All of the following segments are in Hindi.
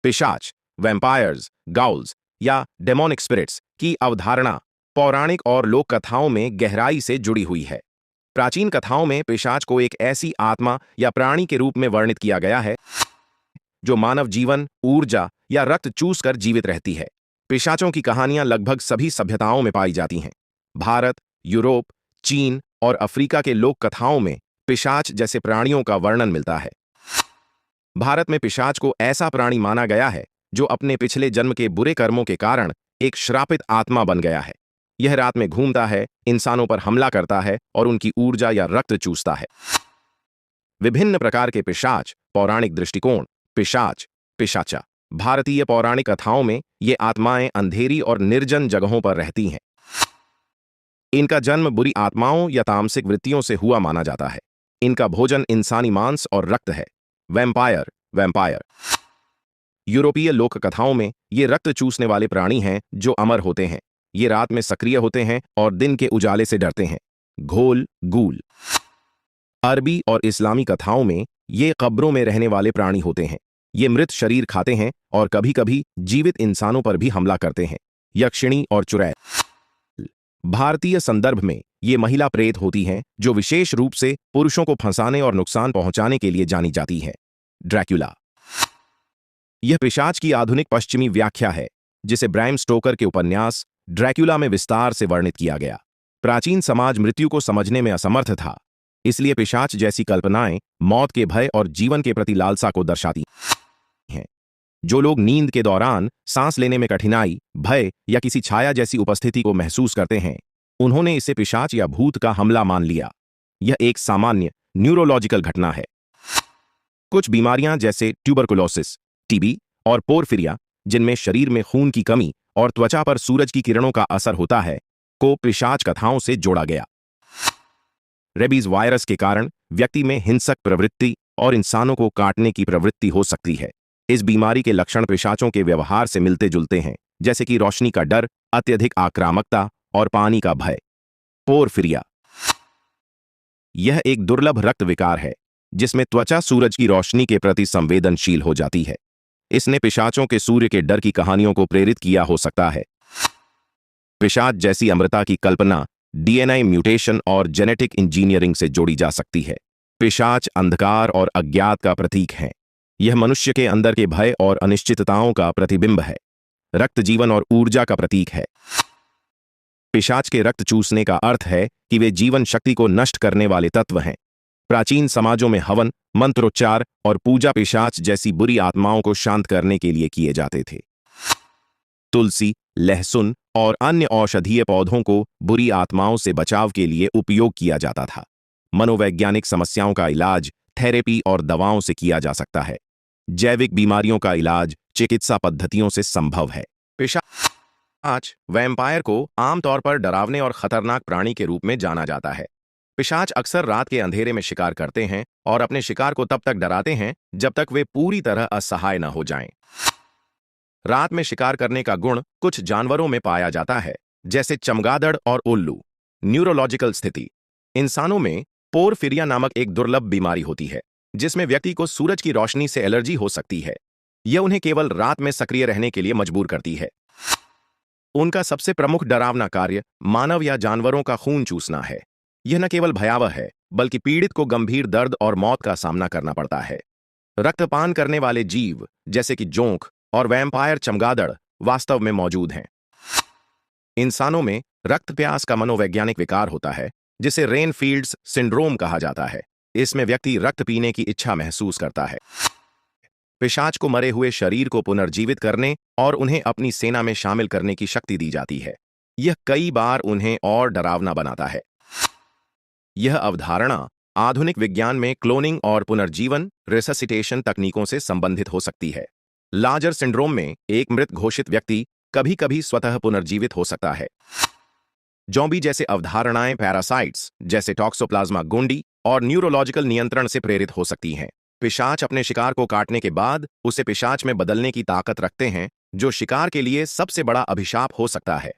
पिशाच, वैम्पायर्स, गाउल्स या डेमोनिक स्पिरिट्स की अवधारणा पौराणिक और लोक कथाओं में गहराई से जुड़ी हुई है। प्राचीन कथाओं में पिशाच को एक ऐसी आत्मा या प्राणी के रूप में वर्णित किया गया है जो मानव जीवन, ऊर्जा या रक्त चूस कर जीवित रहती है। पिशाचों की कहानियां लगभग सभी सभ्यताओं में पाई जाती हैं। भारत, यूरोप, चीन और अफ्रीका के लोक कथाओं में पिशाच जैसे प्राणियों का वर्णन मिलता है। भारत में पिशाच को ऐसा प्राणी माना गया है जो अपने पिछले जन्म के बुरे कर्मों के कारण एक श्रापित आत्मा बन गया है। यह रात में घूमता है, इंसानों पर हमला करता है और उनकी ऊर्जा या रक्त चूसता है। विभिन्न प्रकार के पिशाच, पौराणिक दृष्टिकोण, पिशाच, पिशाचा। भारतीय पौराणिक कथाओं में ये आत्माएं अंधेरी और निर्जन जगहों पर रहती हैं। इनका जन्म बुरी आत्माओं या तामसिक वृत्तियों से हुआ माना जाता है। इनका भोजन इंसानी मांस और रक्त है। Vampire, vampire. यूरोपीय लोक कथाओं में ये रक्त चूसने वाले प्राणी हैं जो अमर होते हैं। ये रात में सक्रिय होते हैं और दिन के उजाले से डरते हैं। घोल, गूल। अरबी और इस्लामी कथाओं में ये कब्रों में रहने वाले प्राणी होते हैं। ये मृत शरीर खाते हैं और कभी कभी जीवित इंसानों पर भी हमला करते हैं। यक्षिणी और चुड़ैल। भारतीय संदर्भ में ये महिला प्रेत होती हैं जो विशेष रूप से पुरुषों को फंसाने और नुकसान पहुंचाने के लिए जानी जाती है। ड्रैक्युला। यह पिशाच की आधुनिक पश्चिमी व्याख्या है जिसे ब्रैम स्टोकर के उपन्यास ड्रैक्युला में विस्तार से वर्णित किया गया। प्राचीन समाज मृत्यु को समझने में असमर्थ था, इसलिए पिशाच जैसी कल्पनाएं मौत के भय और जीवन के प्रति लालसा को दर्शाती हैं। जो लोग नींद के दौरान सांस लेने में कठिनाई, भय या किसी छाया जैसी उपस्थिति को महसूस करते हैं, उन्होंने इसे पिशाच या भूत का हमला मान लिया। यह एक सामान्य न्यूरोलॉजिकल घटना है। कुछ बीमारियां जैसे ट्यूबरकुलोसिस, टीबी और पोरफिरिया, जिनमें शरीर में खून की कमी और त्वचा पर सूरज की किरणों का असर होता है, को पिशाच कथाओं से जोड़ा गया। रेबीज वायरस के कारण व्यक्ति में हिंसक प्रवृत्ति और इंसानों को काटने की प्रवृत्ति हो सकती है। इस बीमारी के लक्षण पिशाचों के व्यवहार से मिलते जुलते हैं, जैसे कि रोशनी का डर, अत्यधिक आक्रामकता और पानी का भय। पोरफिरिया। यह एक दुर्लभ रक्त विकार है जिसमें त्वचा सूरज की रोशनी के प्रति संवेदनशील हो जाती है। इसने पिशाचों के सूर्य के डर की कहानियों को प्रेरित किया हो सकता है। पिशाच जैसी अमरता की कल्पना डीएनए म्यूटेशन और जेनेटिक इंजीनियरिंग से जोड़ी जा सकती है। पिशाच अंधकार और अज्ञात का प्रतीक है। यह मनुष्य के अंदर के भय और अनिश्चितताओं का प्रतिबिंब है। रक्त जीवन और ऊर्जा का प्रतीक है। पिशाच के रक्त चूसने का अर्थ है कि वे जीवन शक्ति को नष्ट करने वाले तत्व हैं। प्राचीन समाजों में हवन, मंत्रोच्चार और पूजा पिशाच जैसी बुरी आत्माओं को शांत करने के लिए किए जाते थे। तुलसी, लहसुन और अन्य औषधीय पौधों को बुरी आत्माओं से बचाव के लिए उपयोग किया जाता था। मनोवैज्ञानिक समस्याओं का इलाज थेरेपी और दवाओं से किया जा सकता है। जैविक बीमारियों का इलाज चिकित्सा पद्धतियों से संभव है। पिशाच, वैम्पायर को आमतौर पर डरावने और खतरनाक प्राणी के रूप में जाना जाता है। पिशाच अक्सर रात के अंधेरे में शिकार करते हैं और अपने शिकार को तब तक डराते हैं जब तक वे पूरी तरह असहाय न हो जाएं। रात में शिकार करने का गुण कुछ जानवरों में पाया जाता है, जैसे चमगादड़ और उल्लू। न्यूरोलॉजिकल स्थिति। इंसानों में पोरफिरिया नामक एक दुर्लभ बीमारी होती है जिसमें व्यक्ति को सूरज की रोशनी से एलर्जी हो सकती है। यह उन्हें केवल रात में सक्रिय रहने के लिए मजबूर करती है। उनका सबसे प्रमुख डरावना कार्य मानव या जानवरों का खून चूसना है। यह न केवल भयावह है बल्कि पीड़ित को गंभीर दर्द और मौत का सामना करना पड़ता है। रक्तपान करने वाले जीव जैसे कि जोंक और वैम्पायर चमगादड़ वास्तव में मौजूद हैं। इंसानों में रक्त प्यास का मनोवैज्ञानिक विकार होता है जिसे रेनफील्ड्स सिंड्रोम कहा जाता है। इसमें व्यक्ति रक्त पीने की इच्छा महसूस करता है। पिशाच को मरे हुए शरीर को पुनर्जीवित करने और उन्हें अपनी सेना में शामिल करने की शक्ति दी जाती है। यह कई बार उन्हें और डरावना बनाता है। यह अवधारणा आधुनिक विज्ञान में क्लोनिंग और पुनर्जीवन रिससिटेशन तकनीकों से संबंधित हो सकती है। लाजर सिंड्रोम में एक मृत घोषित व्यक्ति कभी कभी स्वतः पुनर्जीवित हो सकता है। जॉम्बी जैसे अवधारणाएं पैरासाइट्स जैसे टॉक्सोप्लाज्मा गोंडी और न्यूरोलॉजिकल नियंत्रण से प्रेरित हो सकती हैं। पिशाच अपने शिकार को काटने के बाद उसे पिशाच में बदलने की ताकत रखते हैं, जो शिकार के लिए सबसे बड़ा अभिशाप हो सकता है।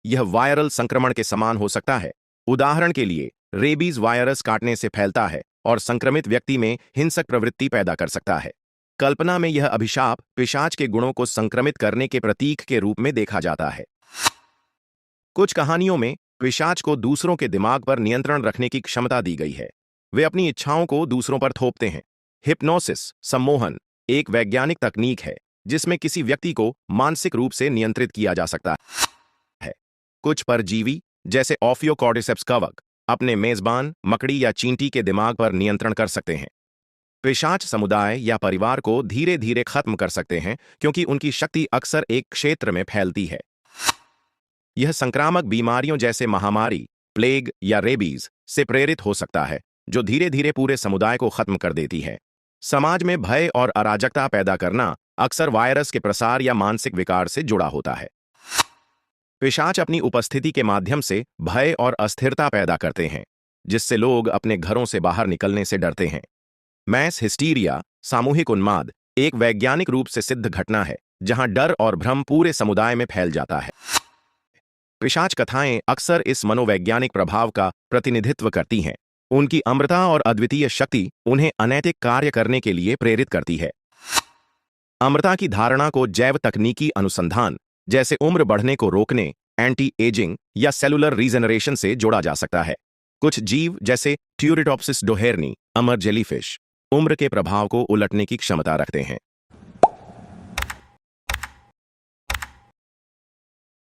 यह वायरल संक्रमण के समान हो सकता है। उदाहरण के लिए, रेबीज वायरस काटने से फैलता है और संक्रमित व्यक्ति में हिंसक प्रवृत्ति पैदा कर सकता है। कल्पना में यह अभिशाप पिशाच के गुणों को संक्रमित करने के प्रतीक के रूप में देखा जाता है। कुछ कहानियों में पिशाच को दूसरों के दिमाग पर नियंत्रण रखने की क्षमता दी गई है। वे अपनी इच्छाओं को दूसरों पर थोपते हैं। हिप्नोसिस, सम्मोहन, एक वैज्ञानिक तकनीक है जिसमें किसी व्यक्ति को मानसिक रूप से नियंत्रित किया जा सकता है। कुछ परजीवी, जैसे ऑफियोकॉर्डिसेप्स कवक, अपने मेजबान मकड़ी या चींटी के दिमाग पर नियंत्रण कर सकते हैं। पिशाच समुदाय या परिवार को धीरे धीरे खत्म कर सकते हैं क्योंकि उनकी शक्ति अक्सर एक क्षेत्र में फैलती है। यह संक्रामक बीमारियों जैसे महामारी, प्लेग या रेबीज से प्रेरित हो सकता है, जो धीरे धीरे पूरे समुदाय को खत्म कर देती है। समाज में भय और अराजकता पैदा करना अक्सर वायरस के प्रसार या मानसिक विकार से जुड़ा होता है। पिशाच अपनी उपस्थिति के माध्यम से भय और अस्थिरता पैदा करते हैं, जिससे लोग अपने घरों से बाहर निकलने से डरते हैं। मैस हिस्टीरिया, सामूहिक उन्माद, एक वैज्ञानिक रूप से सिद्ध घटना है जहां डर और भ्रम पूरे समुदाय में फैल जाता है। पिशाच कथाएं अक्सर इस मनोवैज्ञानिक प्रभाव का प्रतिनिधित्व करती हैं। उनकी अमरता और अद्वितीय शक्ति उन्हें अनैतिक कार्य करने के लिए प्रेरित करती है। अमरता की धारणा को जैव तकनीकी अनुसंधान, जैसे उम्र बढ़ने को रोकने, एंटी एजिंग या सेलुलर रीजनरेशन से जोड़ा जा सकता है। कुछ जीव, जैसे ट्यूरिटॉप्सिस डोहेर्नी, अमर जेलीफिश, उम्र के प्रभाव को उलटने की क्षमता रखते हैं।